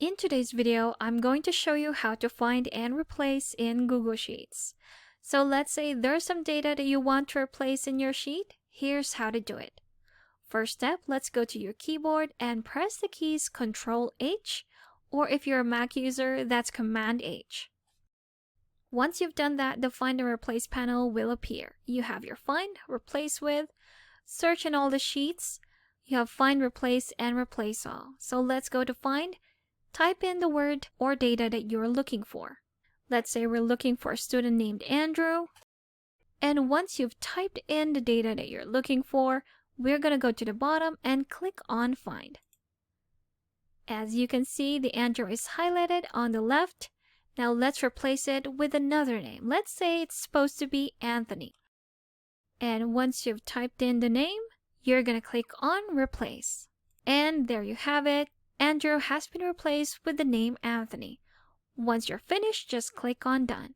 In today's video, I'm going to show you how to find and replace in Google Sheets. So let's say there's some data that you want to replace in your sheet. Here's how to do it. First step, let's go to your keyboard and press the keys Ctrl-H, or if you're a Mac user, that's Command-H. Once you've done that, the Find and Replace panel will appear. You have your Find, Replace With, Search in all the sheets. You have Find, Replace, and Replace All. So let's go to Find. Type in the word or data that you're looking for. Let's say we're looking for a student named Andrew. And once you've typed in the data that you're looking for, we're going to go to the bottom and click on Find. As you can see, the Andrew is highlighted on the left. Now let's replace it with another name. Let's say it's supposed to be Anthony. And once you've typed in the name, you're going to click on Replace. And there you have it. Andrew has been replaced with the name Anthony. Once you're finished, just click on Done.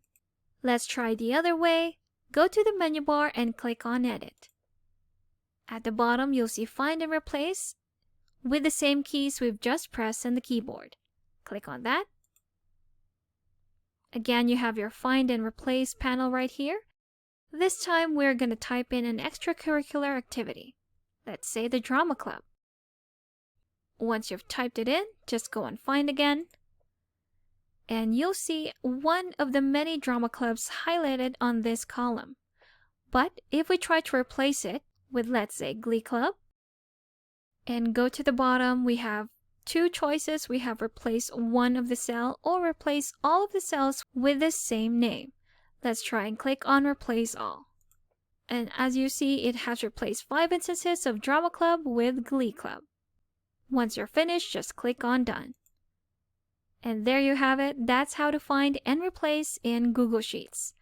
Let's try the other way. Go to the menu bar and click on Edit. At the bottom, you'll see Find and Replace with the same keys we've just pressed on the keyboard. Click on that. Again, you have your Find and Replace panel right here. This time, we're going to type in an extracurricular activity. Let's say the drama club. Once you've typed it in, just go on Find again. And you'll see one of the many drama clubs highlighted on this column. But if we try to replace it with, let's say, Glee Club, and go to the bottom, we have two choices. We have replace one of the cell or replace all of the cells with the same name. Let's try and click on Replace All. And as you see, it has replaced 5 instances of Drama Club with Glee Club. Once you're finished, just click on Done. And there you have it. That's how to find and replace in Google Sheets.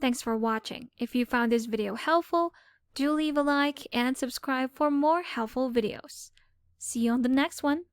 Thanks for watching. If you found this video helpful, do leave a like and subscribe for more helpful videos. See you on the next one.